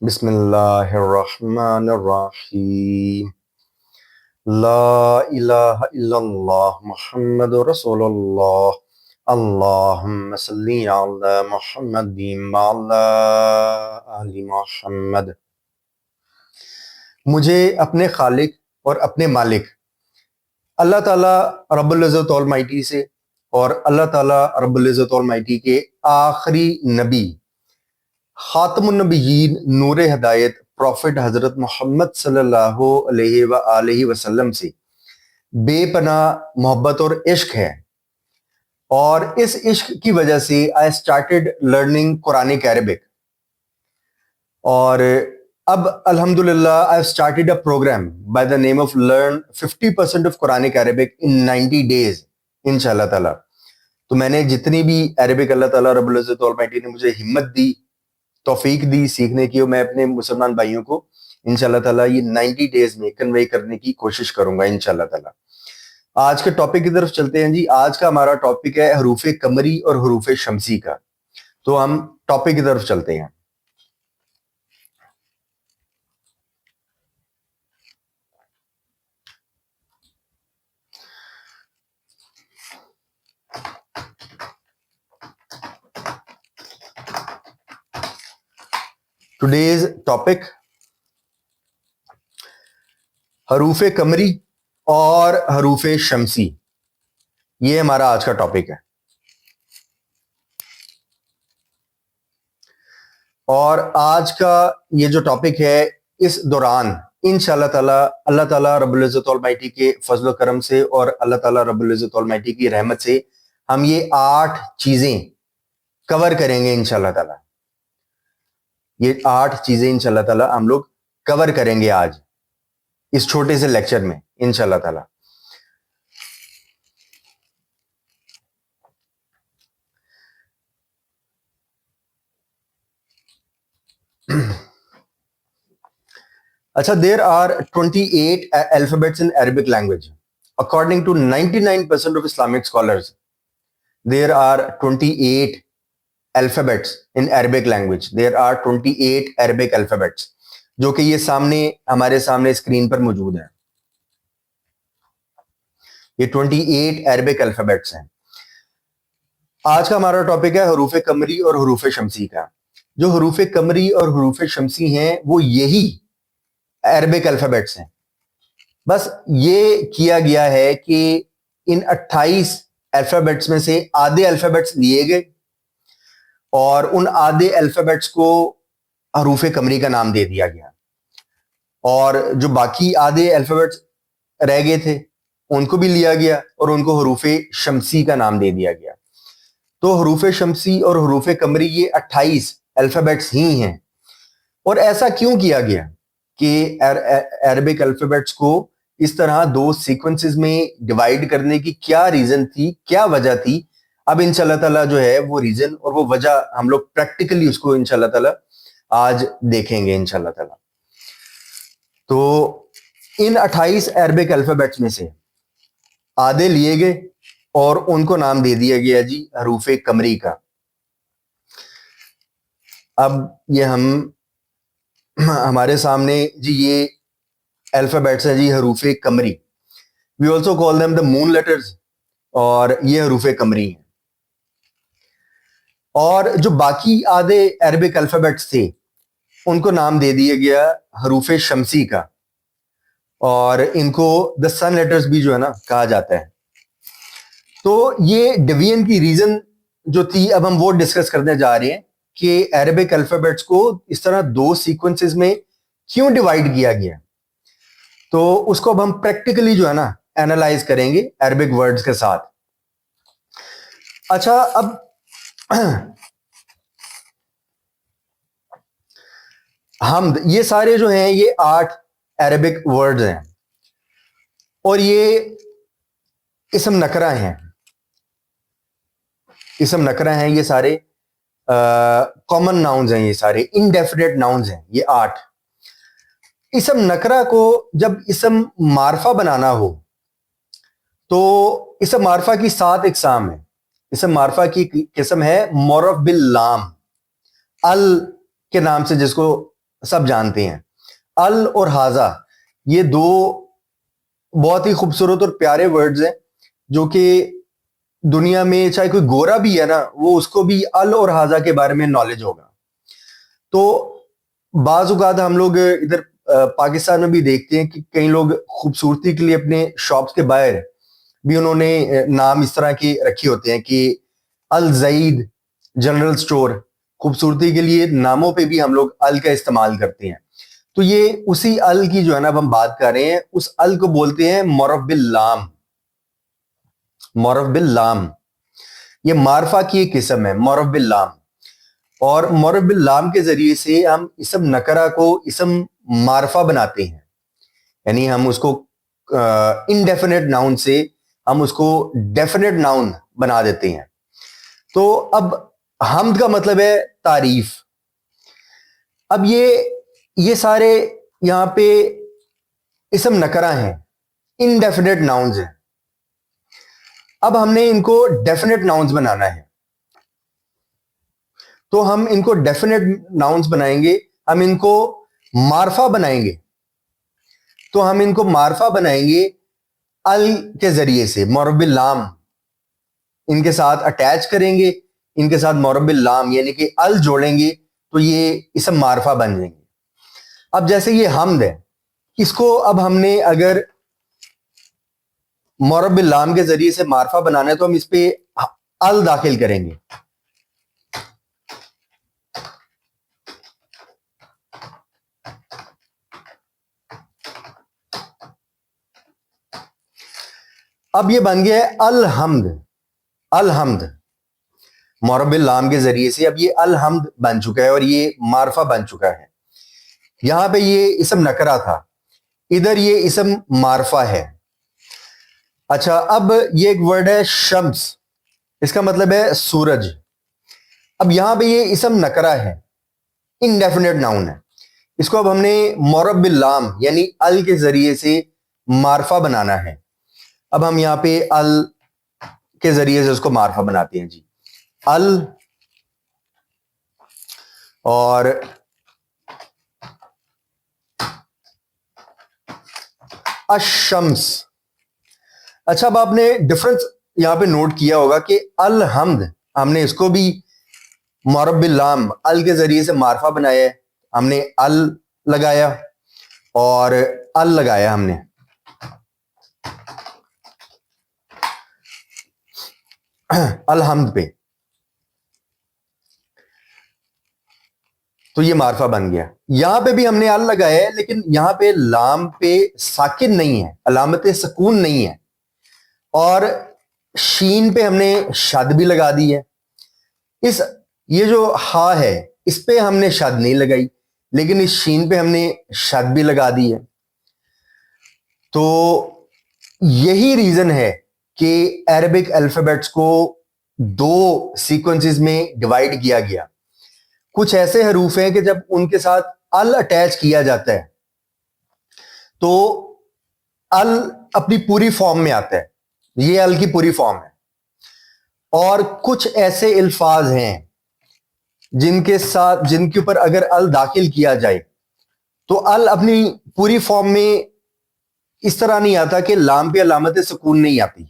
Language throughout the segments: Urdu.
بسم اللہ الرحمن الرحیم لا الہ الا اللہ محمد رسول اللہ اللہم صلی علی محمد وعلی آل محمد۔ مجھے اپنے خالق اور اپنے مالک اللہ تعالیٰ رب العزت المائٹی سے اور اللہ تعالیٰ رب العزت المائٹی کے آخری نبی خاتم النبیین نور ہدایت پروفٹ حضرت محمد صلی اللہ علیہ وآلہ وسلم سے بے پناہ محبت اور عشق ہے، اور اس عشق کی وجہ سے I started learning Quranic Arabic، اور اب الحمدللہ I've started a program by the name of Learn 50% of Quranic Arabic in 90 days انشاءاللہ تعالیٰ۔ تو میں نے جتنی بھی عربک اللہ تعالیٰ رب العزت المائٹی نے مجھے ہمت دی، توفیق دی سیکھنے کی، اور میں اپنے مسلمان بھائیوں کو انشاءاللہ تعالیٰ یہ 90 ڈیز میں کنوے کرنے کی کوشش کروں گا انشاءاللہ تعالیٰ۔ آج کے ٹاپک کی طرف چلتے ہیں جی۔ آج کا ہمارا ٹاپک ہے حروف قمری اور حروف شمسی کا، تو ہم ٹاپک کی طرف چلتے ہیں۔ ٹوڈیز ٹاپک حروف قمری اور حروف شمسی، یہ ہمارا آج کا ٹاپک ہے۔ اور آج کا یہ جو ٹاپک ہے، اس دوران انشاءاللہ تعالیٰ اللہ تعالیٰ رب العزت المائٹی کے فضل و کرم سے اور اللہ تعالیٰ رب العزت المائٹی کی رحمت سے ہم یہ 8 چیزیں کور کریں گے انشاءاللہ تعالیٰ۔ یہ 8 چیزیں انشاءاللہ تعالیٰ ہم لوگ کور کریں گے آج اس چھوٹے سے لیکچر میں انشاءاللہ تعالیٰ۔ اچھا، there are 28 alphabets in Arabic language. According to 99% of Islamic scholars, there are 28 alphabets in Arabic language. There are 28 Arabic alphabets جو کہ یہ ہمارے سامنے اسکرین پر موجود ہیں۔ یہ 28 Arabic alphabets ہیں۔ آج کا ہمارا ٹاپک ہے حروف قمری اور حروف شمسی کا۔ جو حروف قمری اور حروف شمسی ہیں وہ یہی عربک الفابیٹس ہیں، بس یہ کیا گیا ہے کہ ان 28 الفابیٹس میں سے آدھے الفابیٹس لیے گئے اور ان آدھے الفابیٹس کو حروف قمری کا نام دے دیا گیا، اور جو باقی آدھے الفابیٹس رہ گئے تھے ان کو بھی لیا گیا اور ان کو حروف شمسی کا نام دے دیا گیا۔ تو حروف شمسی اور حروف قمری یہ 28 الفابیٹس ہی ہیں۔ اور ایسا کیوں کیا گیا کہ عربک الفابیٹس کو اس طرح 2 سیکوینسز میں ڈیوائیڈ کرنے کی کیا ریزن تھی، کیا وجہ تھی؟ اب انشاءاللہ تعالیٰ جو ہے وہ ریزن اور وہ وجہ ہم لوگ پریکٹیکلی اس کو انشاءاللہ تعالیٰ آج دیکھیں گے انشاءاللہ تعالیٰ۔ تو ان 28 عربک الفابیٹس میں سے آدھے لیے گئے اور ان کو نام دے دیا گیا جی حروف قمری کا۔ اب یہ ہمارے سامنے جی یہ الفابیٹس ہیں جی حروف قمری، we also call them the moon letters، اور یہ حروف قمری ہیں۔ اور جو باقی آدھے عربک الفابیٹس تھے ان کو نام دے دیا گیا حروف شمسی کا، اور ان کو the sun letters بھی جو ہے نا کہا جاتا ہے۔ تو یہ ڈویژن کی ریزن جو تھی اب ہم وہ ڈسکس کرنے جا رہے ہیں کہ عربک الفابیٹس کو اس طرح 2 سیکوینسز میں کیوں ڈیوائیڈ کیا گیا، تو اس کو اب ہم پریکٹیکلی جو ہے نا اینالائز کریں گے عربک ورڈز کے ساتھ۔ اچھا، اب حمد، یہ سارے جو ہیں یہ 8 عربک ورڈز ہیں، اور یہ اسم نکرہ ہیں۔ اسم نکرہ ہیں یہ سارے، کامن ناؤنز ہیں، یہ سارے انڈیفینٹ ناؤنز ہیں یہ 8۔ اسم نکرہ کو جب اسم معرفہ بنانا ہو تو اسم معرفہ کی 7 اقسام ہیں۔ اسم معرفہ کی قسم ہے معرف باللام، ال کے نام سے جس کو سب جانتے ہیں. ال اور حاضہ یہ دو بہت ہی خوبصورت اور پیارے ورڈز ہیں جو کہ دنیا میں چاہے کوئی گورا بھی ہے نا وہ اس کو بھی ال اور حاضہ کے بارے میں نالج ہوگا. تو بعض اوقات ہم لوگ ادھر پاکستان میں بھی دیکھتے ہیں کہ کئی لوگ خوبصورتی کے لیے اپنے شاپس کے باہر بھی انہوں نے نام اس طرح کے رکھے ہوتے ہیں کہ الزعید جنرل سٹور. خوبصورتی کے لیے ناموں پہ بھی ہم لوگ ال کا استعمال کرتے ہیں. تو یہ اسی ال کی جو ہے نا اب ہم بات کر رہے ہیں, اس ال کو بولتے ہیں معرف باللام. معرف باللام یہ معرفہ کی ایک قسم ہے, معرف باللام. اور معرف باللام کے ذریعے سے ہم اسم نکرہ کو اسم معرفہ بناتے ہیں, یعنی ہم اس کو انڈیفینٹ ناؤن سے ہم اس کو ڈیفینٹ ناؤن بنا دیتے ہیں. تو اب حمد کا مطلب ہے تعریف. اب یہ سارے یہاں پہ اسم نکرہ ہیں, انڈیفینٹ ناؤنز ہیں. اب ہم نے ان کو ڈیفینٹ ناؤنز بنانا ہے, تو ہم ان کو ڈیفینٹ ناؤنز بنائیں گے, ہم ان کو معرفہ بنائیں گے. تو ہم ان کو معرفہ بنائیں گے ال کے ذریعے سے, معرف باللام ان کے ساتھ اٹیچ کریں گے, ان کے ساتھ معرف باللام یعنی کہ ال جوڑیں گے تو یہ اسم معرفہ بن جائیں گے. اب جیسے یہ حمد ہے, اس کو اب ہم نے اگر معرف باللام کے ذریعے سے معرفہ بنانا ہے تو ہم اس پہ ال داخل کریں گے. اب یہ بن گیا ہے الحمد. الحمد معرف باللام کے ذریعے سے اب یہ الحمد بن چکا ہے اور یہ معرفہ بن چکا ہے. یہاں پہ یہ اسم نکرہ تھا, ادھر یہ اسم معرفہ ہے. اچھا, اب یہ ایک ورڈ ہے شمس, اس کا مطلب ہے سورج. اب یہاں پہ یہ اسم نکرہ ہے, انڈیفینٹ ناؤن ہے. اس کو اب ہم نے معرف باللام یعنی ال کے ذریعے سے معرفہ بنانا ہے. اب ہم یہاں پہ ال کے ذریعے سے اس کو معرفہ بناتے ہیں. جی ال اور الشمس. اچھا, اب آپ نے ڈفرنس یہاں پہ نوٹ کیا ہوگا کہ الحمد ہم نے اس کو بھی معرف باللام ال کے ذریعے سے معرفہ بنایا ہے, ہم نے ال لگایا اور ال لگایا ہم نے. الحمد پہ تو یہ معرفہ بن گیا. یہاں پہ بھی ہم نے ال لگایا ہے لیکن یہاں پہ لام پہ ساکن نہیں ہے, علامت سکون نہیں ہے, اور شین پہ ہم نے شد بھی لگا دی ہے. یہ جو ہا ہے اس پہ ہم نے شد نہیں لگائی لیکن اس شین پہ ہم نے شد بھی لگا دی ہے. تو یہی ریزن ہے کہ عربک الفابیٹس کو دو سیکوینسز میں ڈیوائیڈ کیا گیا. کچھ ایسے حروف ہیں کہ جب ان کے ساتھ ال اٹیچ کیا جاتا ہے تو ال اپنی پوری فارم میں آتا ہے, یہ ال کی پوری فارم ہے. اور کچھ ایسے الفاظ ہیں جن کے اوپر اگر ال داخل کیا جائے تو ال اپنی پوری فارم میں اس طرح نہیں آتا کہ لام پہ علامت سکون نہیں آتی.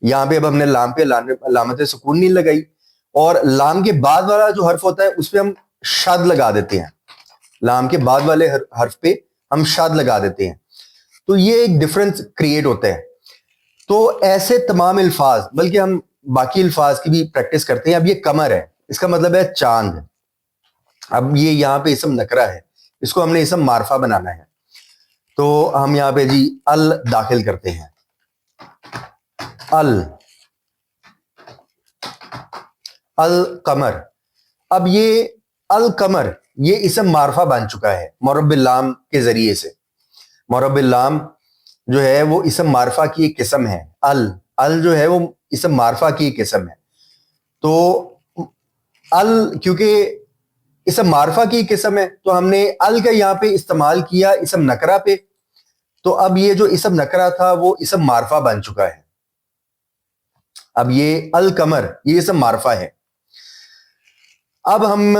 یہاں پہ اب ہم نے لام پہ علامت سکون نہیں لگائی, اور لام کے بعد والا جو حرف ہوتا ہے اس پہ ہم شد لگا دیتے ہیں. لام کے بعد والے حرف پہ ہم شد لگا دیتے ہیں, تو یہ ایک ڈفرنس کریٹ ہوتا ہے. تو ایسے تمام الفاظ, بلکہ ہم باقی الفاظ کی بھی پریکٹس کرتے ہیں. اب یہ قمر ہے, اس کا مطلب ہے چاند. اب یہ یہاں پہ اسم نکرہ ہے, اس کو ہم نے اسم معرفہ بنانا ہے, تو ہم یہاں پہ جی ال داخل کرتے ہیں. القمر. اب یہ القمر یہ اسم معرفہ بن چکا ہے معرف باللام کے ذریعے سے. معرف باللام جو ہے وہ اسم معرفہ کی ایک قسم ہے. ال جو ہے وہ اسم معرفہ کی ایک قسم ہے. تو ال کیونکہ اسم معرفہ کی قسم ہے تو ہم نے ال کا یہاں پہ استعمال کیا اسم نکرہ پہ, تو اب یہ جو اسم نکرہ تھا وہ اسم معرفہ بن چکا ہے. اب یہ القمر یہ اسم معرفہ ہے. اب ہم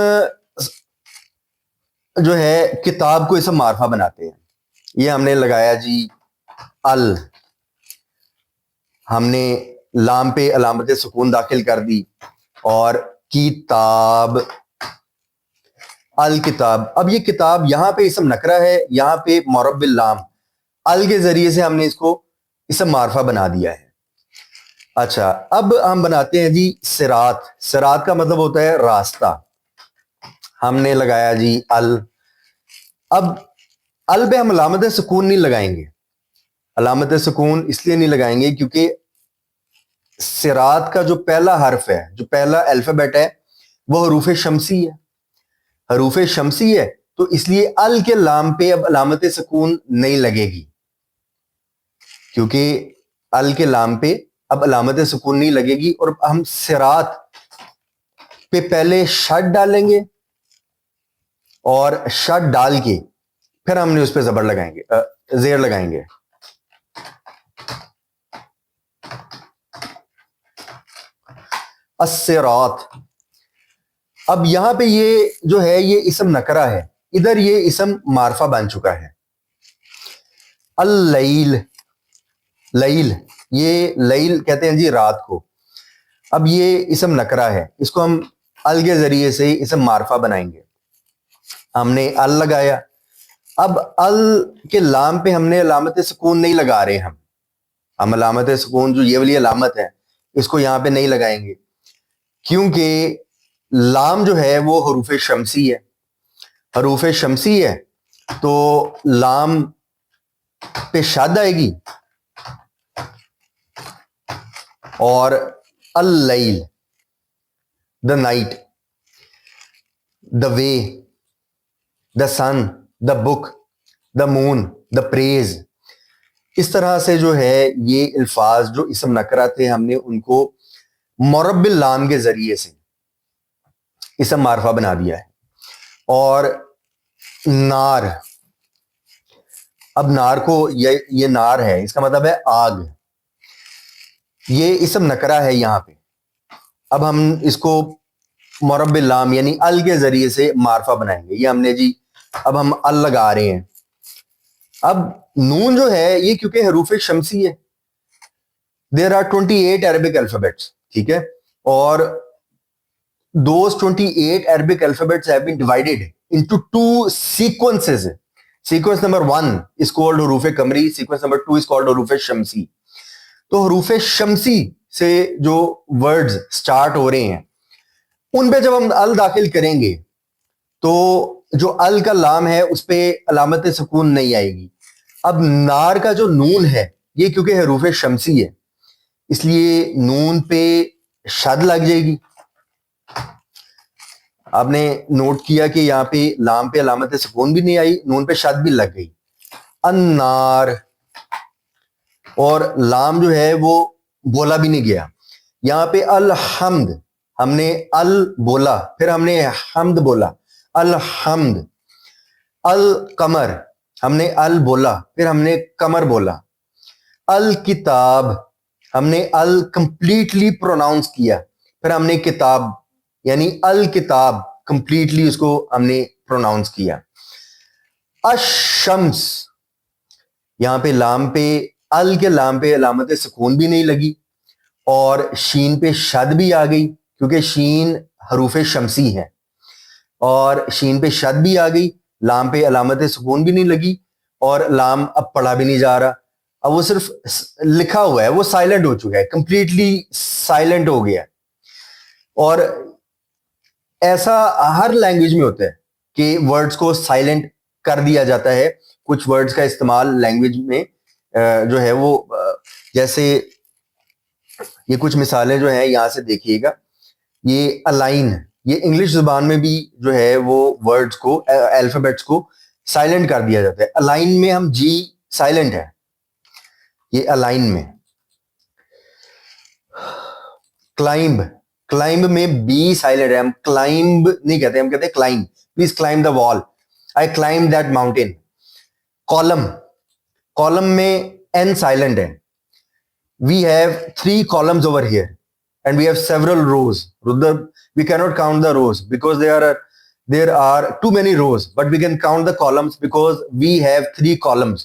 جو ہے کتاب کو اسم معرفہ بناتے ہیں. یہ ہم نے لگایا جی ال, ہم نے لام پہ علامت سکون داخل کر دی اور کتاب, الکتاب. اب یہ کتاب یہاں پہ اسم نکرہ ہے, یہاں پہ معرب باللام, ال کے ذریعے سے ہم نے اس کو اسم معرفہ بنا دیا ہے. اچھا, اب ہم بناتے ہیں جی صراط. صراط کا مطلب ہوتا ہے راستہ. ہم نے لگایا جی ال. اب ال پہ ہم علامت سکون نہیں لگائیں گے. علامت سکون اس لیے نہیں لگائیں گے کیونکہ صراط کا جو پہلا حرف ہے, جو پہلا الفابیٹ ہے, وہ حروف شمسی ہے. حروف شمسی ہے تو اس لیے ال کے لام پہ اب علامت سکون نہیں لگے گی, کیونکہ ال کے لام پہ اب علامت سکون نہیں لگے گی. اور ہم صراط پہ پہلے شد ڈالیں گے اور شد ڈال کے پھر ہم نے اس پہ زبر لگائیں گے, زیر لگائیں گے. الصراط. اب یہاں پہ یہ جو ہے یہ اسم نکرہ ہے, ادھر یہ اسم معرفہ بن چکا ہے. اللیل, لیل, یہ لیل کہتے ہیں جی رات کو. اب یہ اسم نکرہ ہے, اس کو ہم ال کے ذریعے سے اسم معرفہ بنائیں گے. ہم نے ال لگایا. اب ال کے لام پہ ہم نے علامت سکون نہیں لگا رہے, ہم علامت سکون جو یہ والی علامت ہے اس کو یہاں پہ نہیں لگائیں گے, کیونکہ لام جو ہے وہ حروف شمسی ہے. حروف شمسی ہے تو لام پہ شد آئے گی اور اللیل, دا نائٹ, دا وے, دا سن, دا بک, دا مون, دا پریز. اس طرح سے جو ہے یہ الفاظ جو اسم نکرہ تھے ہم نے ان کو معرب باللام کے ذریعے سے اسم معرفہ بنا دیا ہے. اور نار, اب نار کو یہ نار ہے, اس کا مطلب ہے آگ. یہ اسم نکرہ ہے یہاں پہ. اب ہم اس کو معرب باللام یعنی ال کے ذریعے سے معرفہ بنائیں گے. یہ ہم نے جی اب ہم ال لگا رہے ہیں. اب نون جو ہے یہ کیونکہ حروف شمسی ہے, دیر آر 28 Arabic alphabets, ٹھیک ہے, اور those 28 Arabic alphabets have been divided into two sequences. Sequence number 1 is called حروف قمری, sequence number 2 is called حروف شمسی. تو حروف شمسی سے جو ورڈز سٹارٹ ہو رہے ہیں ان پہ جب ہم ال داخل کریں گے تو جو ال کا لام ہے اس پہ علامت سکون نہیں آئے گی. اب نار کا جو نون ہے یہ کیونکہ حروف شمسی ہے اس لیے نون پہ شد لگ جائے گی. آپ نے نوٹ کیا کہ یہاں پہ لام پہ علامت سکون بھی نہیں آئی, نون پہ شد بھی لگ گئی. النار, اور لام جو ہے وہ بولا بھی نہیں گیا. یہاں پہ الحمد, ہم نے ال بولا پھر ہم نے حمد بولا, الحمد. القمر, ہم نے ال بولا پھر ہم نے قمر بولا. الکتاب, ہم نے ال کمپلیٹلی پروناؤنس کیا پھر ہم نے کتاب یعنی الکتاب کمپلیٹلی اس کو ہم نے پروناؤنس کیا. الشمس, یہاں پہ لام پہ ال کے لام پہ علامت سکون بھی نہیں لگی اور شین پہ شد بھی آ گئی کیونکہ شین حروف شمسی ہے, اور شین پہ شد بھی آ گئی, لام پہ علامت سکون بھی نہیں لگی اور لام اب پڑھا بھی نہیں جا رہا. اب وہ صرف لکھا ہوا ہے, وہ سائلنٹ ہو چکا ہے, کمپلیٹلی سائلنٹ ہو گیا. اور ایسا ہر لینگویج میں ہوتا ہے کہ ورڈز کو سائلنٹ کر دیا جاتا ہے. کچھ ورڈز کا استعمال لینگویج میں جو ہے وہ جیسے یہ کچھ مثالیں جو ہیں یہاں سے دیکھیے گا. یہ الائن, یہ انگلش زبان میں بھی جو ہے وہ ورڈز کو الفابیٹس کو سائلنٹ کر دیا جاتا ہے. الائن میں ہم جی سائلنٹ ہے, یہ الائن میں. کلائمب, کلائمب میں بی سائلنٹ ہے, ہم کلائمب نہیں کہتے, ہم کہتے ہیں climb. Please climb the wall, I climb that mountain. Calm, calm میں این سائلنٹ ہے. We have 3 columns over here and we have several rows. We cannot count the rows because they are there are too many rows, but we can count the columns because we have 3 columns.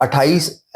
28